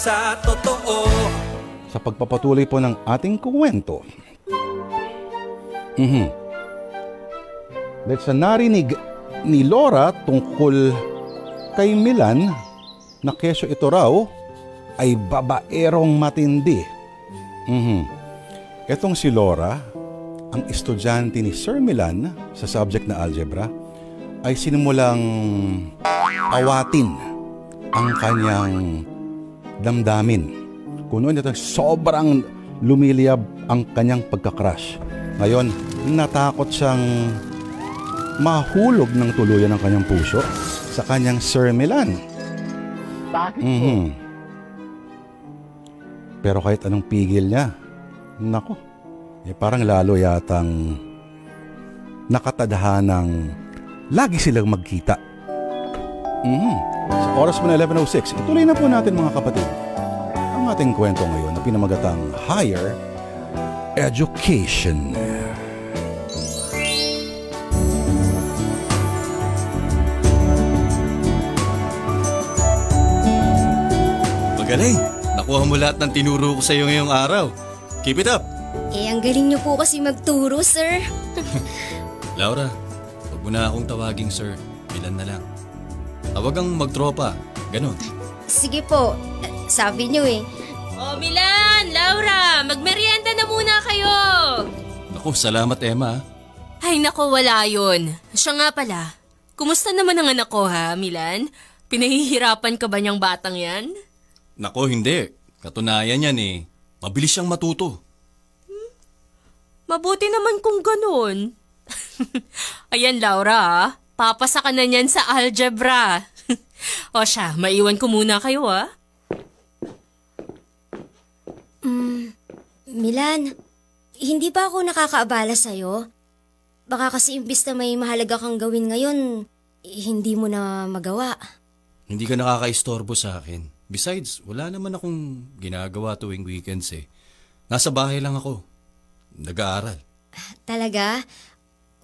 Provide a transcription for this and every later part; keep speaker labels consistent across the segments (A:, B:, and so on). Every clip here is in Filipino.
A: sa totoo.
B: Sa pagpapatuloy po ng ating kwento, dahil sa narinig ni Laura tungkol kay Milan na kesyo ito raw ay babaerong matindi. Etong si Laura, ang estudyante ni Sir Milan sa subject na algebra, ay sinimulang awatin ang kanyang damdamin. Kuno nito sobrang lumiliyab ang kanyang pagkakrush. Ngayon, natakot siyang mahulog ng tuluyan ng kanyang puso sa kanyang Sir Milan.
C: Bakit po?
B: Pero kahit anong pigil niya, nako, parang lalo yatang nakatadhanang lagi silang magkita. Sa oras mo na 11:06, ituloy na po natin mga kapatid ang ating kwento ngayon na pinamagatang Higher Education.
D: Magaling! Nakuha mo lahat ng tinuro ko sa iyo ngayong araw. Keep it up!
E: Ang galing niyo po kasi magturo, sir.
D: Laura, huwag mo na akong tawaging sir. Milan na lang. Tawagang magtropa. Ganon.
E: Sige po. Sabi niyo eh.
F: Oh, Milan! Laura! Magmerienda na muna kayo!
D: Naku, salamat Emma.
F: Ay, nako, wala yun. Siya nga pala. Kumusta naman ang anak ko, ha, Milan? Pinahihirapan ka ba niyang batang yan?
D: Nako, hindi. Katunayan yan eh. Mabilis siyang matuto.
F: Mabuti naman kung ganun. Ayan, Laura, ha? Papasa ka na niyan sa algebra. O siya, maiwan ko muna kayo, ha?
E: Milan, hindi ba ako nakakaabala sa'yo? Baka kasi imbis na may mahalaga kang gawin ngayon, hindi mo na magawa.
D: Hindi ka nakakaistorbo sa akin. Besides, wala naman akong ginagawa tuwing weekends eh. Nasa bahay lang ako. Nag-aaral.
E: Talaga?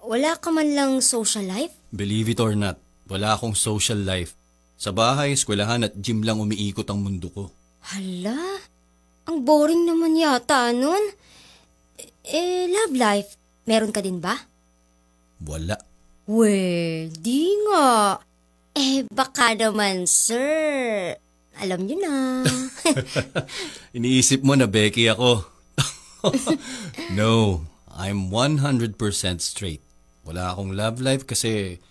E: Wala ka man lang social life?
D: Believe it or not, wala akong social life. Sa bahay, eskwelahan at gym lang umiikot ang mundo ko.
E: Hala, ang boring naman yata nun. Love life, meron ka din ba?
D: Wala.
E: Well, di nga. Baka naman, sir. Alam niyo na.
D: Iniisip mo na Becky ako. No, I'm 100% straight. Wala akong love life kasi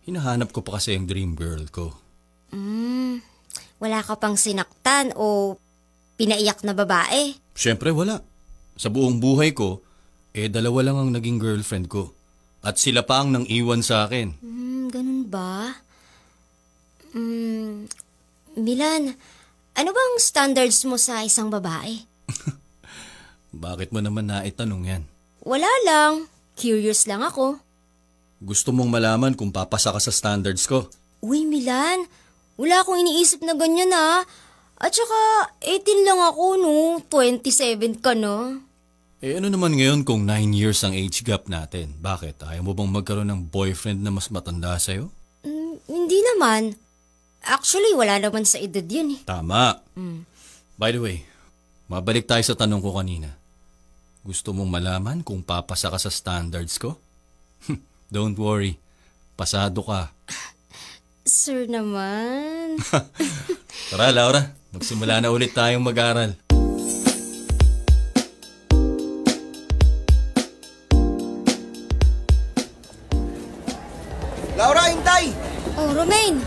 D: hinahanap ko pa kasi ang dream girl ko.
E: Wala ka pang sinaktan o pinaiyak na babae?
D: Siyempre wala. Sa buong buhay ko, dalawa lang ang naging girlfriend ko. At sila pa ang nang iwan sa akin.
E: Ganun ba? Milan, ano bang standards mo sa isang babae?
D: Bakit mo naman naitanong yan?
E: Wala lang. Curious lang ako.
D: Gusto mong malaman kung papasa ka sa standards ko?
E: Uy, Milan, wala akong iniisip na ganyan ha. At saka, 18 lang ako no, 27 ka na.
D: Ano naman ngayon kung 9 years ang age gap natin? Bakit? Ayaw mo bang magkaroon ng boyfriend na mas matanda sa'yo?
E: Hindi naman. Actually, wala naman sa edad yun eh.
D: Tama. By the way, mabalik tayo sa tanong ko kanina. Gusto mong malaman kung papasa ka sa standards ko? Don't worry, pasado ka.
E: Sir naman.
D: Tara Laura, magsimula na ulit tayong mag-aral.
G: Laura, hintay!
E: Oh, Romaine.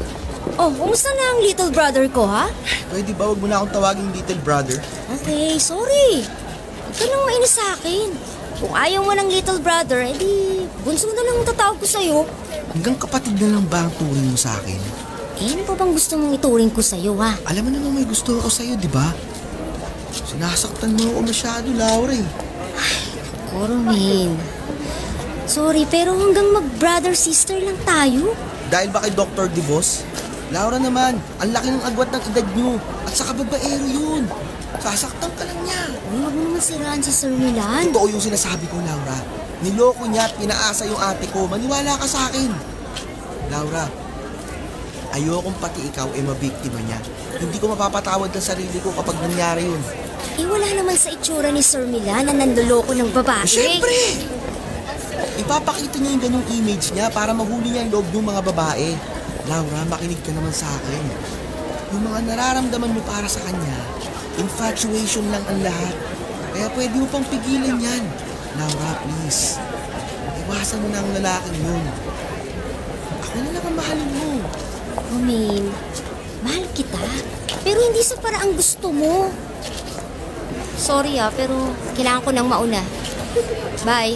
E: Oh, kumusta na ang little brother ko, ha?
G: Pwede ba wag mo na akong tawaging little brother?
E: Okay, sorry. Huwag ka nang mainis sa akin. Kung ayaw mo ng little brother, edi bunso na lang ang tatawag ko sa'yo.
G: Hanggang kapatid na lang ba ang turing mo sa akin?
E: Ano pa bang gusto mong ituring ko sa'yo, ha?
G: Alam mo naman may gusto ako sa'yo, di ba? Sinasaktan mo ako masyado, Laura eh.
E: Romaine. Sorry, pero hanggang mag-brother-sister lang tayo.
G: Dahil ba kay Dr. DeVos? Laura naman, ang laki ng agwat ng edad nyo. At saka babaero yun. Sasaktan ka lang niya.
E: Huwag mo naman siraan si Sir Milan.
G: Totoo yung sinasabi ko, Laura. Niloko niya at pinaasa yung ate ko. Maniwala ka sa akin. Laura, Ayokong pati ikaw ay mabiktima niya. Hindi ko mapapatawad ang sarili ko kapag nangyari yun.
E: Wala naman sa itsura ni Sir Milan na nanloloko ng babae.
G: Siyempre! Ipapakita niya yung ganung image niya para mahuli niya yung loob ng mga babae. Laura, makinig ka naman sa akin. Yung mga nararamdaman mo para sa kanya, infatuation lang ang lahat. Kaya pwede mo pang pigilan yan. Laura, please. Iwasan mo na ang lalaking yun. Ako na lang ang mahalin mo.
E: Min, mahal kita. Pero hindi sa paraang gusto mo. Sorry pero kailangan ko nang mauna. Bye.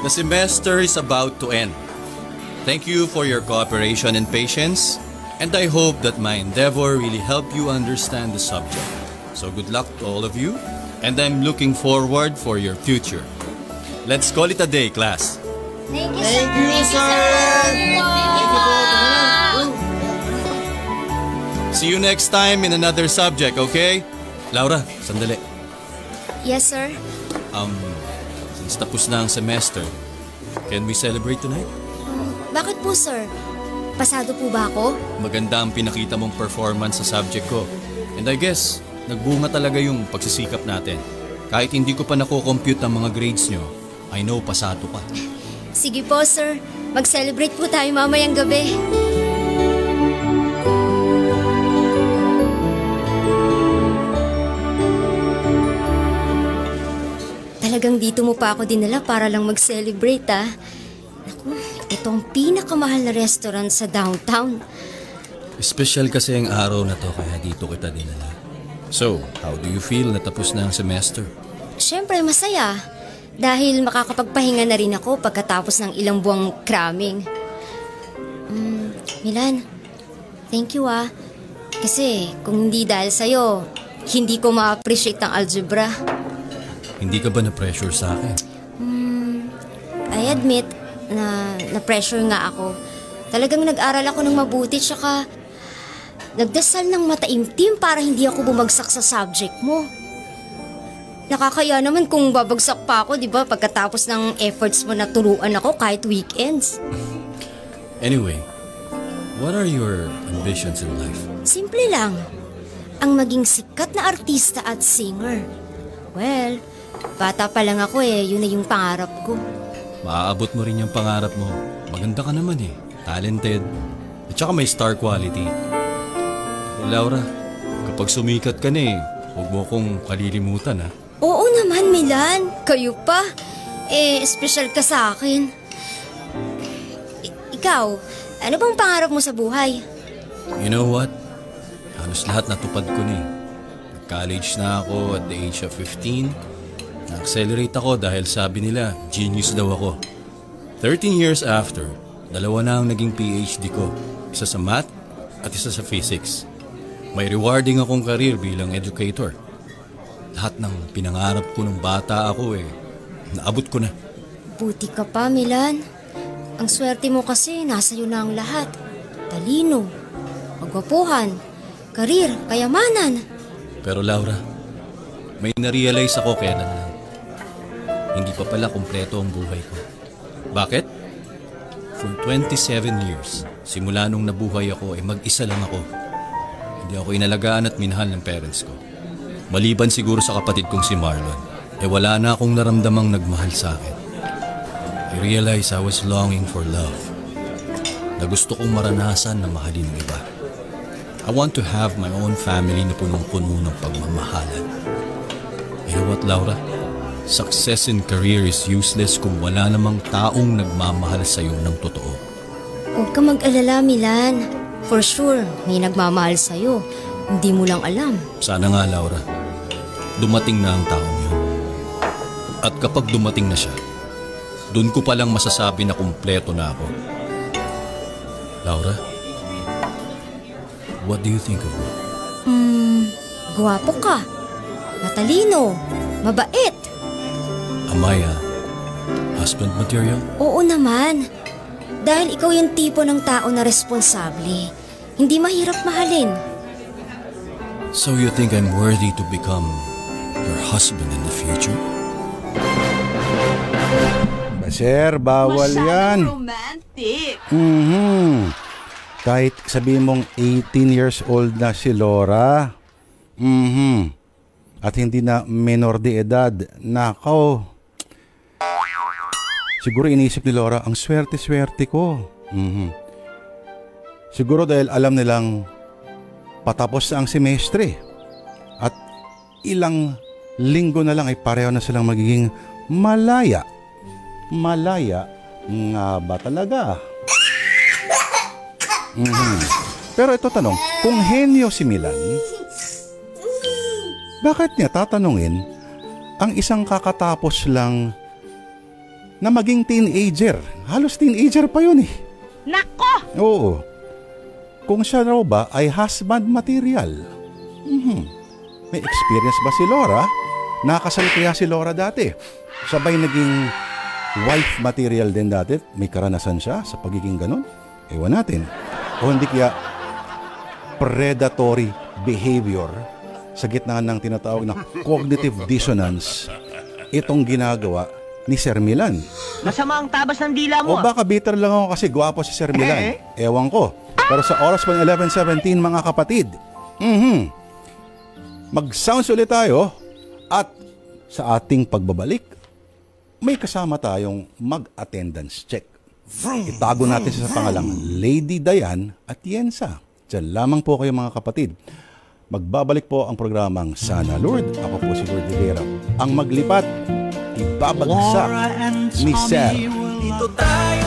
D: The semester is about to end. Thank you for your cooperation and patience, and I hope that my endeavor really helped you understand the subject. So good luck to all of you, and I'm looking forward for your future. Let's call it a day, class.
E: Thank you,
G: Thank you, sir!
D: See you next time in another subject, okay? Laura, sandali.
E: Yes, sir.
D: Since tapos na ang semester, can we celebrate tonight?
E: Bakit po, sir? Pasado po ba ako?
D: Maganda ang pinakita mong performance sa subject ko. And I guess, nagbunga talaga yung pagsisikap natin. Kahit hindi ko pa nako-compute ang mga grades nyo, I know pasado pa.
E: Sige po, sir. Mag-celebrate po tayo mamayang gabi. Talagang dito mo pa ako dinala para lang mag-celebrate, ah. Naku, ito ang pinakamahal na restaurant sa downtown.
D: Special kasi ang araw na to kaya dito kita dinala. So, how do you feel na tapos na ang semester?
E: Siyempre, masaya. Dahil makakapagpahinga na rin ako pagkatapos ng ilang buwang cramming. Milan, thank you, ah. Kasi kung hindi dahil sa'yo, hindi ko ma-appreciate ang algebra.
D: Hindi ka ba na-pressure sa akin?
E: I admit na na-pressure nga ako. Talagang nag-aral ako ng mabuti tsaka nagdasal ng mataimtim para hindi ako bumagsak sa subject mo. Nakakaya naman kung babagsak pa ako, di ba? Pagkatapos ng efforts mo na turuan ako kahit weekends.
D: Anyway, what are your ambitions in life?
E: Simple lang. Ang maging sikat na artista at singer. Well, bata pa lang ako yun na yung pangarap ko.
D: Maaabot mo rin yung pangarap mo. Maganda ka naman talented. At saka may star quality. Laura, kapag sumikat ka na huwag mo kong kalilimutan
E: Oo naman, Milan. Kayo pa. Special ka sa akin. Ikaw, ano bang pangarap mo sa buhay?
D: You know what? Halos lahat natupad ko na Nag-college na ako at the age of 15. Na-accelerate ako dahil sabi nila, genius daw ako. 13 years after, 2 na ang naging PhD ko. Isa sa math at isa sa physics. May rewarding akong career bilang educator. Lahat ng pinangarap ko nung bata ako naabot ko na.
E: Buti ka pa, Milan. Ang swerte mo kasi nasa iyo na ang lahat. Talino, magwapuhan, karir, kayamanan.
D: Pero Laura, may na-realize ako kailan lang. Hindi pa pala kumpleto ang buhay ko. Bakit? For 27 years, simula nung nabuhay ako mag-isa lang ako. Hindi ako inalagaan at minahal ng parents ko. Maliban siguro sa kapatid kong si Marlon, wala na akong naramdamang nagmahal sa akin. I realized I was longing for love. Na gusto kong maranasan na mahalin ng iba. I want to have my own family na punong-puno ng pagmamahalan. You know what, Laura? Success in career is useless kung wala namang taong nagmamahal sa'yo ng totoo.
E: Huwag ka mag-alala, Milan. For sure, may nagmamahal sa'yo. Hindi mo lang alam.
D: Sana nga, Laura. Dumating na ang taong yun. At kapag dumating na siya, doon ko palang masasabi na kumpleto na ako. Laura, what do you think of me?
E: Gwapo ka. Matalino. Mabait.
D: Am I a husband material?
E: Oo naman. Dahil ikaw yung tipo ng tao na responsable. Hindi mahirap mahalin.
D: So you think I'm worthy to become your husband in the future?
B: Sir, bawal yan.
A: Romantic.
B: Kahit sabihin mong 18 years old na si Laura, at hindi na menor de edad, nakaw. Siguro inisip ni Laura, ang swerte-swerte ko. Siguro dahil alam nilang patapos na ang semestre at ilang linggo na lang ay pareho na silang magiging malaya. Malaya nga ba talaga? Pero ito tanong, kung henyo si Milan, bakit niya tatanungin ang isang kakatapos lang na maging teenager? Halos teenager pa yun eh.
A: Nako!
B: Oo. Kung siya raw ba ay husband material? May experience ba si Laura? Nakasal kaya si Laura dati? Sabay naging wife material din dati? May karanasan siya sa pagiging ganon? Ewan natin. O hindi kaya predatory behavior sa gitna ng tinatawag na cognitive dissonance itong ginagawa ni Sir Milan.
H: Masama ang tabas ng dila mo.
B: O baka bitter lang ako kasi gwapo si Sir Milan. Ewan ko. Pero sa oras pa ng 11:17 mga kapatid, mag-sounds ulit tayo at sa ating pagbabalik, may kasama tayong mag-attendance check. Itago natin siya sa pangalang Lady Diane at Yensa. Diyan lamang po kayo mga kapatid. Magbabalik po ang programang Sana Lord. Ako po si Lord Rivera. Ang maglipat, ibabagsak ni Sir.
I: Dito tayo